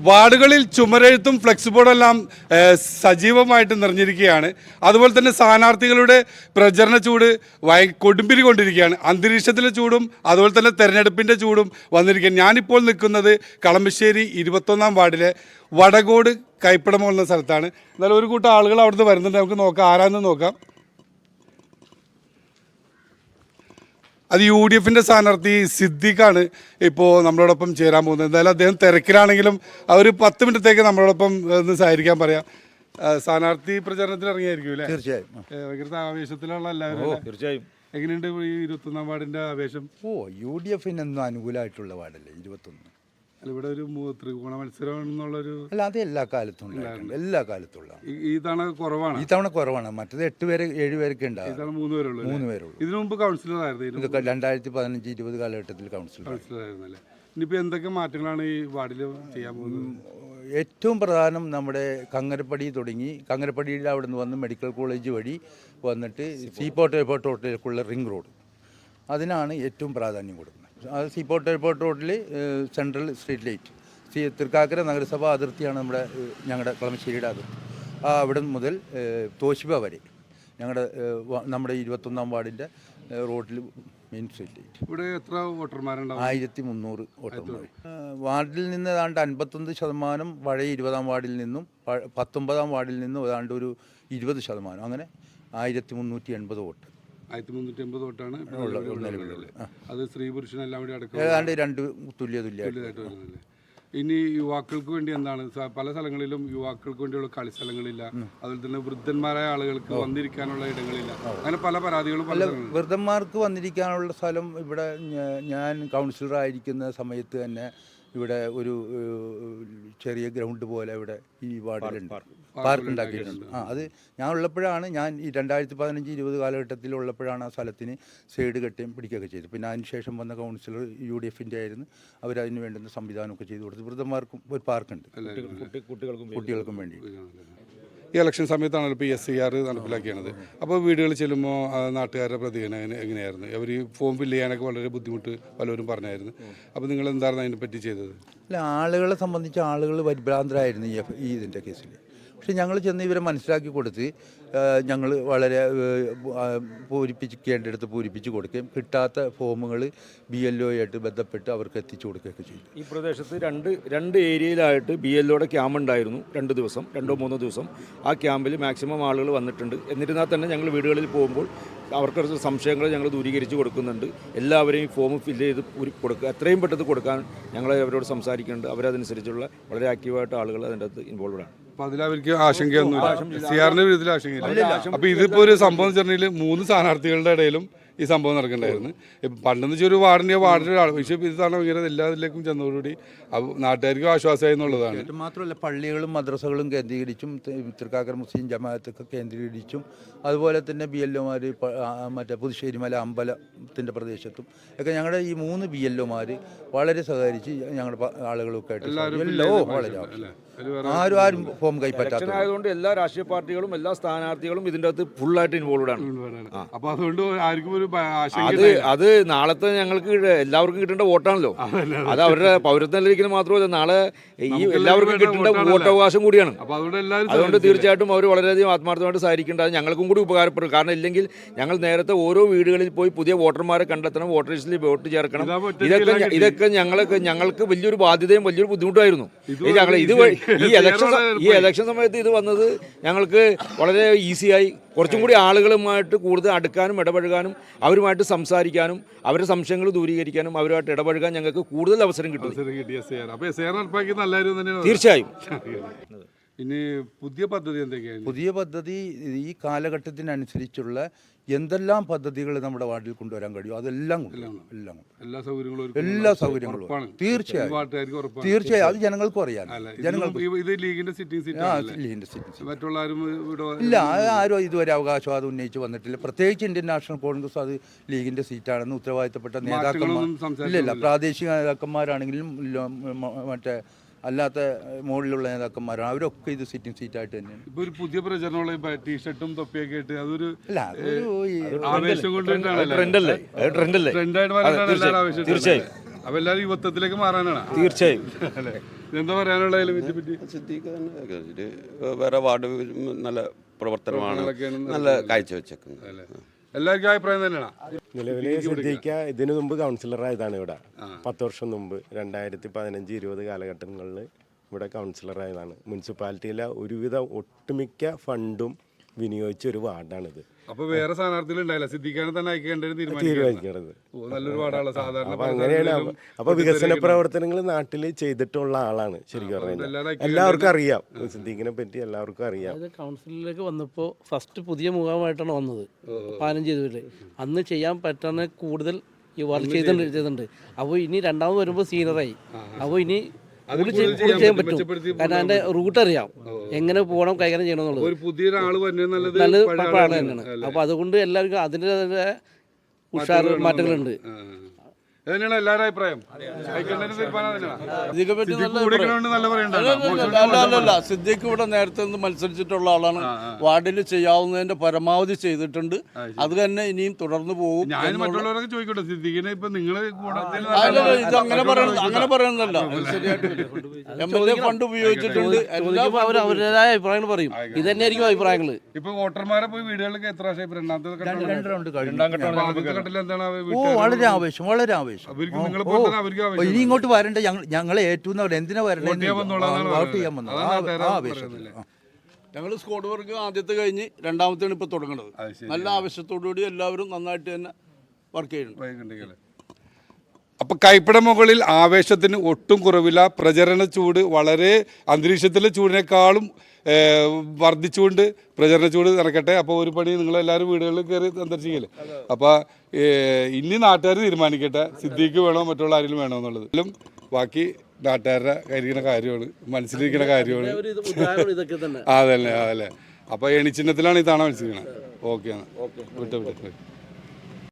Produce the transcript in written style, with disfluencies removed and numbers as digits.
വാർഡുകളിൽ ചുമരെഴുത്തും ഫ്ലെക്സ് ബോർഡെല്ലാം സജീവമായിട്ട് നിറഞ്ഞിരിക്കുകയാണ്. അതുപോലെ തന്നെ സ്ഥാനാർത്ഥികളുടെ പ്രചരണ ചൂട് കൊടുമ്പിരി കൊണ്ടിരിക്കുകയാണ്. അന്തരീക്ഷത്തിലെ ചൂടും അതുപോലെ തന്നെ തെരഞ്ഞെടുപ്പിൻ്റെ ചൂടും വന്നിരിക്കുകയാണ്. ഞാനിപ്പോൾ നിൽക്കുന്നത് കളമശ്ശേരി 21-ാം വാർഡിലെ വടകോട് കൈപ്പടമ എന്ന സ്ഥലത്താണ്. എന്നാലും ഒരു കൂട്ടം ആളുകൾ അവിടുന്ന് വരുന്നുണ്ട്. നമുക്ക് നോക്കാം, ആരാന്ന് നോക്കാം. അത് UDF സ്ഥാനാർത്ഥി സിദ്ദീഖാണ് ഇപ്പോൾ നമ്മളോടൊപ്പം ചേരാൻ പോകുന്നത്. എന്തായാലും അദ്ദേഹം തിരക്കിലാണെങ്കിലും ഒരു 10 മിനിറ്റത്തേക്ക് നമ്മളോടൊപ്പം ഒന്ന് സഹകരിക്കാൻ പറയാം. സ്ഥാനാർത്ഥി പ്രചരണത്തിൽ ഇറങ്ങിയായിരിക്കും അല്ലേ? തീർച്ചയായും. ഭയങ്കര ആവേശത്തിലുള്ള എല്ലാവരും. തീർച്ചയായും. എങ്ങനെയുണ്ട് ഈ 21-ാം വാർഡിൻ്റെ ആവേശം? UDF അനുകൂലമായിട്ടുള്ള വാർഡല്ലേ 21. അല്ല, ഇവിടെ ഒരു ത്രികോണ മത്സരം എന്നുള്ളൊരു അല്ല, അത് എല്ലാ കാലത്തും എല്ലാ കാലത്തുള്ള ഈ തവണ കുറവാണ്. ഈ തവണ കുറവാണ്. മറ്റത് 8 പേര് 7 പേരൊക്കെ ഉണ്ടാവും. 3 പേരുള്ളൂ. ഇതിനു മുമ്പ് കൗൺസിലറായിരുന്നു. 2015-20 കാലഘട്ടത്തിൽ കൗൺസിലറായിരുന്നല്ലേ. ഇനിയിപ്പോൾ എന്തൊക്കെ മാറ്റങ്ങളാണ് ഈ വാർഡിൽ ചെയ്യാൻ പോകുന്നത്? ഏറ്റവും പ്രധാനം നമ്മുടെ കങ്ങരപ്പടി തുടങ്ങി, കങ്ങരപ്പടിയിൽ അവിടെ നിന്ന് വന്ന് മെഡിക്കൽ കോളേജ് വഴി വന്നിട്ട് സീപോർട്ട് എയർപോർട്ട് റോഡിലേക്കുള്ള റിംഗ് റോഡ്, അതിനാണ് ഏറ്റവും പ്രാധാന്യം കൊടുക്കുന്നത്. അത് സീപോർട്ട് എയർപോർട്ട് റോഡിൽ സെൻട്രൽ സ്ട്രീറ്റ് ലൈറ്റ്, തൃക്കാക്കര നഗരസഭ അതിർത്തിയാണ് ഞങ്ങളുടെ കളമശ്ശേരിയുടെ അതിർത്തി. അവിടെ മുതൽ തോശിബ വരെ നമ്മുടെ 21-ാം വാർഡിൻ്റെ റോഡിൽ മെയിൻ സ്ട്രീറ്റ് ലൈറ്റ്. ഇവിടെ എത്ര വോട്ടർമാരുണ്ടാവും? 1300 വോട്ടർമാർ. വാർഡിൽ നിന്ന് ഏതാണ്ട് 51%, പഴയ 20-ാം വാർഡിൽ നിന്നും 19-ാം വാർഡിൽ നിന്നും ഏതാണ്ട് ഒരു 20%, അങ്ങനെ 1380 വോട്ട്. 1380 വോട്ടാണ് നിലവിലുള്ളത്. അത് സ്ത്രീ പുരുഷനെല്ലാം കൂടി അടക്കം ഏതാണ്ട് 2 തുല്യമായിട്ട് വരുന്നില്ലേ. ഇനി യുവാക്കൾക്ക് വേണ്ടി എന്താണ്? പല സ്ഥലങ്ങളിലും യുവാക്കൾക്ക് വേണ്ടിയുള്ള കളിസ്ഥലങ്ങളില്ല, അതുപോലെ തന്നെ വൃദ്ധന്മാരായ ആളുകൾക്ക് വന്നിരിക്കാനുള്ള ഇടങ്ങളില്ല, അങ്ങനെ പല പരാതികളും. വൃദ്ധന്മാർക്ക് വന്നിരിക്കാനുള്ള സ്ഥലം ഇവിടെ ഞാൻ കൗൺസിലർ ആയിരിക്കുന്ന സമയത്ത് തന്നെ ഇവിടെ ഒരു ചെറിയ ഗ്രൗണ്ട് പോലെ ഇവിടെ ഈ വാർഡിലുണ്ട്, പാർക്ക് ഉണ്ടാക്കിയിട്ടുണ്ട്. അത് ഞാൻ ഉള്ളപ്പോഴാണ്, ഞാൻ ഈ 2015-20 കാലഘട്ടത്തിലുള്ളപ്പോഴാണ് ആ സ്ഥലത്തിന് സൈഡ് കെട്ടുകയും പിടിക്കുകയൊക്കെ ചെയ്തത്. പിന്നെ അതിനുശേഷം വന്ന കൗൺസിലർ UDF ആയിരുന്നു. അവരതിന് വേണ്ടുന്ന സംവിധാനമൊക്കെ ചെയ്തു കൊടുത്തു. വൃദ്ധന്മാർക്കും ഒരു പാർക്കുണ്ട്, കുട്ടികൾക്കും വേണ്ടി. ഈ ഇലക്ഷൻ സമയത്താണല്ലോ ഇപ്പോൾ SIR നടപ്പിലാക്കിയത്. അപ്പോൾ വീടുകളിൽ ചെല്ലുമ്പോൾ നാട്ടുകാരുടെ പ്രതികരണം എങ്ങനെയായിരുന്നു? അവർ ഈ ഫോം ഫില്ല് ചെയ്യാനൊക്കെ വളരെ ബുദ്ധിമുട്ട് പലരും പറഞ്ഞായിരുന്നു. അപ്പോൾ നിങ്ങൾ എന്തായിരുന്നു അതിനെപ്പറ്റി ചെയ്തത്? അല്ല, ആളുകളെ സംബന്ധിച്ച് ആളുകൾ പരിഭ്രാന്തരായിരുന്നു ഈ ഇതിൻ്റെ കേസിൽ. പക്ഷെ ഞങ്ങൾ ചെന്ന് ഇവരെ മനസ്സിലാക്കി കൊടുത്ത് ഞങ്ങൾ വളരെ പൂരിപ്പിക്കേണ്ടടുത്ത് പൂരിപ്പിച്ച് കൊടുക്കുകയും കിട്ടാത്ത ഫോമുകൾ BLO ആയിട്ട് ബന്ധപ്പെട്ട് അവർക്ക് എത്തിച്ചു കൊടുക്കുകയൊക്കെ ചെയ്തു. ഈ പ്രദേശത്ത് രണ്ട് ഏരിയയിലായിട്ട് BLOയുടെ ക്യാമ്പ് ഉണ്ടായിരുന്നു. 2-3 ദിവസം ആ ക്യാമ്പിൽ മാക്സിമം ആളുകൾ വന്നിട്ടുണ്ട്. എന്നിരുന്നാൽ തന്നെ ഞങ്ങൾ വീടുകളിൽ പോകുമ്പോൾ അവർക്ക് സംശയങ്ങൾ ഞങ്ങൾ ദൂരീകരിച്ച് കൊടുക്കുന്നുണ്ട്. എല്ലാവരെയും ഫോം ഫില്ല് ചെയ്ത് കൊടുക്കുക, എത്രയും പെട്ടെന്ന് കൊടുക്കാൻ ഞങ്ങൾ അവരോട് സംസാരിക്കുന്നുണ്ട്. അവരതനുസരിച്ചുള്ള വളരെ ആക്റ്റീവായിട്ട് ആളുകൾ അതിൻ്റെ അകത്ത് ഇൻവോൾവ് ആണ്. അപ്പോൾ അതിലവർക്ക് ആശങ്കയൊന്നുമില്ല, SIRന്റെ വിധത്തിൽ ആശങ്കയില്ല. അപ്പോൾ ഇതിപ്പോൾ ഒരു സംഭവം വെച്ചിട്ടുണ്ടെങ്കിൽ 3 സ്ഥാനാർത്ഥികളുടെ ഇടയിലും ഈ സംഭവം നടക്കണ്ടായിരുന്നു. ഇപ്പം പണ്ടെന്ന് വെച്ചാൽ ഒരു വാർഡിൻ്റെ ഒരാൾ, പക്ഷേ ഇതാണ് ഭയങ്കര എല്ലാതിലേക്കും ചെന്നതോടുകൂടി നാട്ടുകാർക്കും ആശ്വാസമായി എന്നുള്ളതാണ്. മാത്രമല്ല, പള്ളികളും മദ്രസകളും കേന്ദ്രീകരിച്ചും തൃക്കാക്കര മുസ്ലിം ജമാഅത്തൊക്കെ കേന്ദ്രീകരിച്ചും അതുപോലെ തന്നെ BLOമാർ മറ്റേ പുതുശ്ശേരി മല അമ്പലത്തിൻ്റെ പ്രദേശത്തും ഒക്കെ ഞങ്ങളുടെ ഈ 3 BLOമാർ വളരെ സഹകരിച്ച് ഞങ്ങളുടെ ആളുകളൊക്കെ ആയിട്ട് വളരെ ആരും ഫോം കൈപ്പറ്റാത്ത ആയതുകൊണ്ട് എല്ലാ രാഷ്ട്രീയ പാർട്ടികളും എല്ലാ സ്ഥാനാർത്ഥികളും ഇതിൻ്റെ അകത്ത് ഫുള്ളായിട്ട് ഇൻവോൾവ് ആണ്. അപ്പോൾ അതുകൊണ്ട് ആർക്കും ഒരു അത് നാളത്തെ ഞങ്ങൾക്ക് എല്ലാവർക്കും കിട്ടേണ്ട വോട്ടാണല്ലോ. അത് അവരുടെ പൗരത്വത്തിലിരിക്കുന്ന മാത്രമല്ല, നാളെ ഈ എല്ലാവർക്കും കിട്ടേണ്ട വോട്ടവകാശം കൂടിയാണ്. അതുകൊണ്ട് തീർച്ചയായിട്ടും അവർ വളരെയധികം ആത്മാർത്ഥമായിട്ട് സഹകരിക്കേണ്ടത്. അത് ഞങ്ങൾക്കും കൂടി ഉപകാരപ്പെടും. കാരണം ഇല്ലെങ്കിൽ ഞങ്ങൾ നേരത്തെ ഓരോ വീടുകളിൽ പോയി പുതിയ വോട്ടർമാരെ കണ്ടെത്തണം, വോട്ടർ ലിസ്റ്റിൽ വോട്ട് ചേർക്കണം. ഇതൊക്കെ ഞങ്ങൾക്ക് വലിയൊരു ബാധ്യതയും വലിയൊരു ബുദ്ധിമുട്ടായിരുന്നു. ഞങ്ങൾ ഈ ഇലക്ഷൻ സമയത്ത് ഇത് വന്നത് ഞങ്ങൾക്ക് വളരെ ഈസിയായി കുറച്ചും കൂടി ആളുകളുമായിട്ട് കൂടുതൽ അടുക്കാനും ഇടപഴകാനും അവരുമായിട്ട് സംസാരിക്കാനും അവരുടെ സംശയങ്ങൾ ദൂരീകരിക്കാനും അവരുമായിട്ട് ഇടപഴകാൻ ഞങ്ങൾക്ക് കൂടുതൽ അവസരം കിട്ടും. തീർച്ചയായും. ഇനി പുതിയ പദ്ധതി എന്തൊക്കെയാണ്? പുതിയ പദ്ധതി ഈ കാലഘട്ടത്തിനനുസരിച്ചുള്ള എന്തെല്ലാം പദ്ധതികൾ നമ്മുടെ വാർഡിൽ കൊണ്ടുവരാൻ കഴിയും അതെല്ലാം എല്ലാ സൗകര്യങ്ങളും തീർച്ചയായും അത് ജനങ്ങൾക്കും അറിയാം. ഇല്ല, ആരും ഇതുവരെ അവകാശവാദം ഉന്നയിച്ച് വന്നിട്ടില്ല. പ്രത്യേകിച്ച് ഇന്ത്യൻ നാഷണൽ കോൺഗ്രസ് അത് ലീഗിന്റെ സീറ്റാണെന്ന് ഉത്തരവാദിത്തപ്പെട്ട നേതാക്കന്മാർ ഇല്ല. പ്രാദേശിക നേതാക്കന്മാരാണെങ്കിലും മറ്റേ അല്ലാത്ത മുകളിലുള്ള നേതാക്കന്മാരാണ്, അവരൊക്കെ ഇത് സിറ്റിംഗ് സീറ്റായിട്ട് തന്നെയാണ്. ഇപ്പോൾ ഒരു പുതിയ പ്രചരണമുള്ള ടീഷർട്ടും തൊപ്പിയൊക്കെ ഇട്ട് അതൊരു തീർച്ചയായും അപ്പൊ എല്ലാവരും യുവത്വത്തിലേക്ക് മാറാനാണ് തീർച്ചയായും. അല്ലേ? എന്താ പറയാനുള്ള ഇതിനെ പറ്റി? സിദ്ദീഖ് തന്നെ ഇത് വേറെ വാർഡ് നല്ല പ്രവർത്തനമാണ്, നല്ല കാഴ്ചവെച്ചേക്കുന്നത്. എല്ലാവർക്കും അഭിപ്രായം തന്നെയാണ്. നിലവിലെ സിദ്ദീഖ ഇതിനു മുമ്പ് കൗൺസിലറായതാണ് ഇവിടെ. 10 വർഷം മുമ്പ് 2015-20 കാലഘട്ടങ്ങളിൽ ഇവിടെ കൗൺസിലറായതാണ്. മുനിസിപ്പാലിറ്റിയിലെ ഒരുവിധ ഒട്ടുമിക്ക ഫണ്ടും വിനിയോഗിച്ച ഒരു വാർഡാണിത്. അപ്പൊ വേറെ സ്ഥാനാർത്ഥികൾ ഉണ്ടായില്ല, സിദ്ദീഖാനെ തന്നെ അയക്കേണ്ടത് തീരുമാനിക്കണത്. നല്ലൊരു വാർഡാണ് സാധാരണ. അപ്പൊ അങ്ങനെയാണ്. അപ്പൊ വികസന പ്രവർത്തനങ്ങൾ നാട്ടിൽ ചെയ്തിട്ടുള്ള ആളാണ് ശരിക്കും പറഞ്ഞാൽ. എല്ലാവർക്കും അറിയാം സിദ്ദീഖിനെ പറ്റി, എല്ലാവർക്കും അറിയാം. കൗൺസിലിലേക്ക് വന്നപ്പോൾ ഫസ്റ്റ് പുതിയ മുഖമായിട്ടാണ് വന്നത് 15 ഇരുപതിൽ. അന്ന് ചെയ്യാൻ പറ്റുന്ന കൂടുതൽ വർക്ക് ചെയ്തിട്ടുണ്ട്. അപ്പോൾ ഇനി രണ്ടാമത് വരുമ്പോൾ സീനിയറായി. അപ്പോൾ ഇനി കൂടുതൽ ചെയ്യാൻ പറ്റും. കാരണം അതിന്റെ റൂട്ട് അറിയാം, എങ്ങനെ പോകണം, കൈകാര്യം ചെയ്യണം എന്നുള്ളത്. ഒരു പുതിയൊരാള് നല്ലത് പാടാണ് തന്നെയാണ്. അപ്പൊ അതുകൊണ്ട് എല്ലാവർക്കും അതിൻ്റെ ഉഷാർ മാറ്റങ്ങളുണ്ട്. തന്നെയാണ് എല്ലാവരും അഭിപ്രായം. അല്ല, സിദ്ദീഖ് ഇവിടെ നേരത്തെ നിന്ന് മത്സരിച്ചിട്ടുള്ള ആളാണ്. വാർഡിൽ ചെയ്യാവുന്നതിന്റെ പരമാവധി ചെയ്തിട്ടുണ്ട്. അത് തന്നെ ഇനിയും തുടർന്ന് പോകും. ഞാൻ മറ്റുള്ളവരൊക്കെ ചോദിക്കട്ടെ, സിദ്ദീഖിനെ ഇപ്പൊ നിങ്ങള് ഇത് അങ്ങനെ പറയുന്നതല്ല, ശരിയായിട്ട് MLA ഫണ്ട് ഉപയോഗിച്ചിട്ടുണ്ട്. അവർ അവരുടേതായ അഭിപ്രായങ്ങൾ പറയും. ഇത് തന്നെയായിരിക്കും അഭിപ്രായങ്ങൾ. ഇപ്പൊ വോട്ടർമാരെ പോയി വീടുകളിലേക്ക് എത്ര വർഷമായി? രണ്ടാമത്തെ ഘട്ടത്തിൽ എന്താണ്? വളരെ ആവേശം, വളരെ ആവേശം. ഇനി ഇങ്ങോട്ട് വരണ്ട, ഞങ്ങളെ ഏറ്റവും എന്തിനാ വരണ്ടേ, വോട്ട് ചെയ്യാൻ വന്നു. ഞങ്ങൾ സ്ക്വാഡ് വർക്ക് ആദ്യത്തെ കഴിഞ്ഞ് രണ്ടാമത്തെയാണ് ഇപ്പൊ തുടങ്ങുന്നത്. നല്ല ആവശ്യത്തോടുകൂടി എല്ലാവരും നന്നായിട്ട് തന്നെ വർക്ക് ചെയ്യുന്നുണ്ട്. അപ്പൊ കൈപ്പട മുകളിൽ ആവേശത്തിന് ഒട്ടും കുറവില്ല. പ്രചരണ ചൂട് വളരെ അന്തരീക്ഷത്തിലെ ചൂടിനേക്കാളും വർദ്ധിച്ചുകൊണ്ട് പ്രചരണ ചൂട് നടക്കട്ടെ. അപ്പോൾ ഒരു പണി നിങ്ങളെല്ലാവരും വീടുകളിൽ കയറി സന്ദർശിക്കല്ലേ. അപ്പോൾ ഇനി നാട്ടുകാർ തീരുമാനിക്കട്ടെ സിദ്ദീഖ് വേണോ മറ്റുള്ള ആരെങ്കിലും വേണോ എന്നുള്ളത്. ബാക്കി നാട്ടുകാരുടെ കരിക്കുന്ന കാര്യമാണ്, മനസ്സിലിരിക്കുന്ന കാര്യമാണ്. അതല്ലേ. അപ്പോൾ എണിച്ചിഹ്നത്തിലാണ് ഈ തവണ മത്സരിക്കുന്നത്. ഓക്കെ, വിട്ടു.